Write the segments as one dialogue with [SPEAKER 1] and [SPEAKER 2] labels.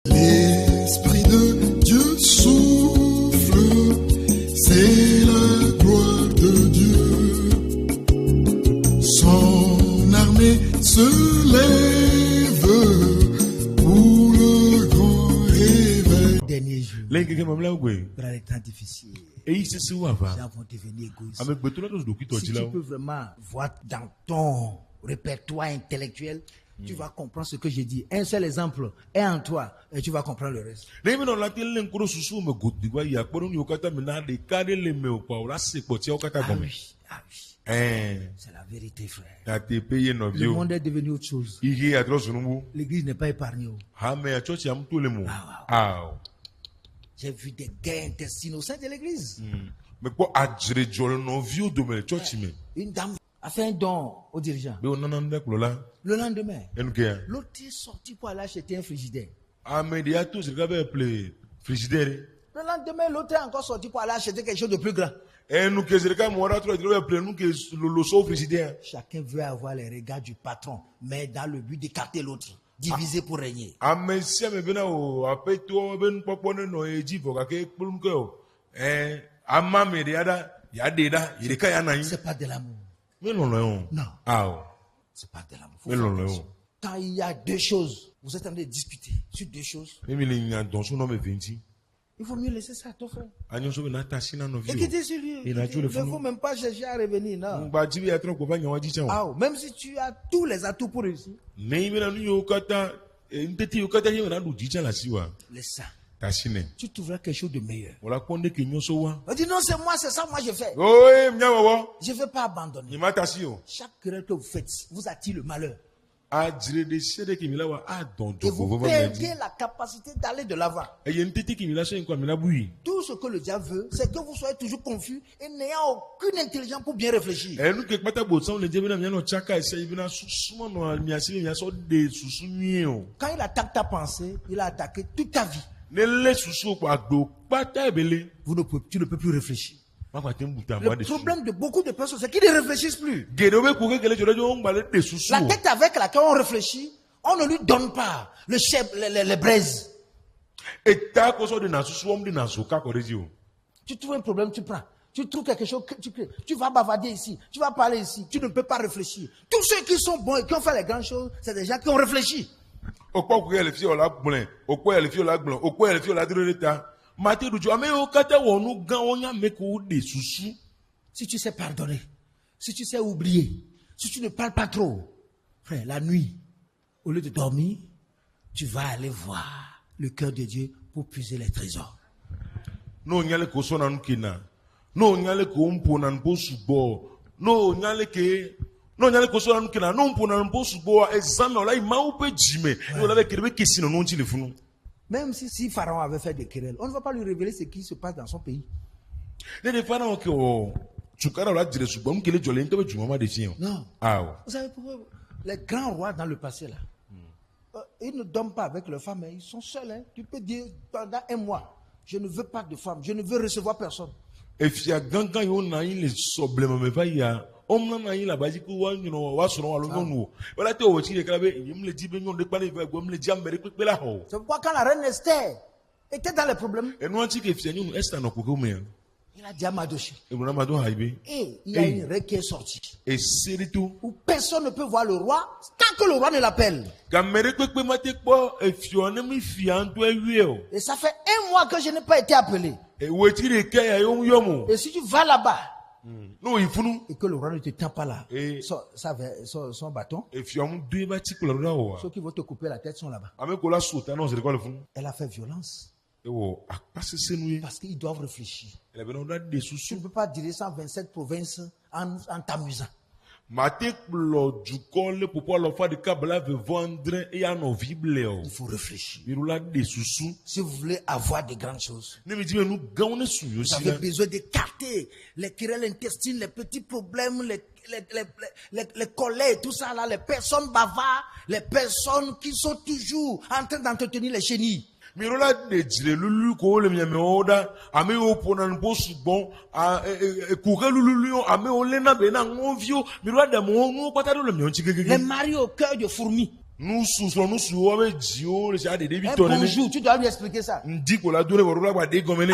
[SPEAKER 1] L'Esprit de Dieu souffle, c'est la gloire de Dieu. Son armée se lève pour le grand réveil.
[SPEAKER 2] Dernier jour, dans les temps difficiles, les gens vont devenir égoïstes. Si tu peux vraiment voir dans ton répertoire intellectuel, tu vas comprendre ce que j'ai dit. Un seul exemple est en toi et tu vas comprendre le reste. Ah oui. C'est la vérité, frère. Le monde est devenu autre chose. L'église n'est pas épargnée. J'ai vu des guerres intestines au sein de l'église. Une dame a fait un don aux dirigeants. Le lendemain, l'autre est sorti pour aller acheter un frigidaire. Le lendemain, l'autre est encore sorti pour aller acheter quelque chose de plus grand. Chacun veut avoir les regards du patron, mais dans le but d'écarter l'autre, diviser pour régner. C'est pas de l'amour. Non. C'est pas de l'amour. Quand il y a deux choses, vous êtes en train de discuter sur deux choses. Il faut mieux laisser ça à ton frère. Et quitter sur lui. Il ne faut même pas chercher à revenir. Non. Même si tu as tous les atouts pour réussir. Laisse ça. Tu trouveras quelque chose de meilleur. On dit non, c'est moi, c'est ça, moi je fais. Je ne vais pas abandonner. Chaque querelle que vous faites vous attire le malheur. Et vous perdez la capacité d'aller de l'avant. Tout ce que le diable veut, c'est que vous soyez toujours confus et n'ayant aucune intelligence pour bien réfléchir. Quand il attaque ta pensée, il a attaqué toute ta vie. Tu ne peux plus réfléchir. Le problème de beaucoup de personnes, c'est qu'ils ne réfléchissent plus. La tête avec laquelle on réfléchit, on ne lui donne pas le chef, les braises. Tu trouves un problème, tu prends. Tu trouves quelque chose, tu vas bavarder ici, tu vas parler ici, tu ne peux pas réfléchir. Tous ceux qui sont bons et qui ont fait les grandes choses, c'est des gens qui ont réfléchi. Si tu sais pardonner, si tu sais oublier, si tu ne parles pas trop, frère, la nuit, au lieu de dormir, tu vas aller voir le cœur de Dieu pour puiser les trésors. Même si Pharaon avait fait des querelles, on ne va pas lui révéler ce qui se passe dans son pays. Non. Vous savez pourquoi les grands rois dans le passé, là, ils ne dorment pas avec leurs femmes, ils sont seuls. Hein. Tu peux dire pendant un mois, je ne veux pas de femme, je ne veux recevoir personne. C'est pourquoi quand la reine Esther était dans les problèmes, il a dit à Madoshi, et il y a une règle qui est sortie, où personne ne peut voir le roi tant que le roi ne l'appelle. Et ça fait un mois que je n'ai pas été appelé. Et si tu vas là-bas, et que le roi ne te tend pas là, son bâton, ceux qui vont te couper la tête sont là-bas. Elle a fait violence. Parce qu'ils doivent réfléchir. Tu ne peux pas diriger 127 provinces en t'amusant. Il faut réfléchir. Si vous voulez avoir de grandes choses, vous avez besoin d'écarter les querelles intestines, les petits problèmes, les colères, tout ça là, les personnes bavardes, les personnes qui sont toujours en train d'entretenir les chenilles. Les maris au cœur de fourmis. Un bonjour, tu dois lui expliquer ça.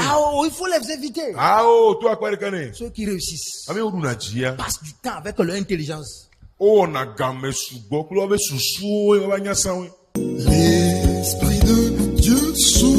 [SPEAKER 2] Ah oh, il faut les éviter. Ceux qui réussissent passent du temps avec leur intelligence.
[SPEAKER 1] L'Esprit de Dieu souffle.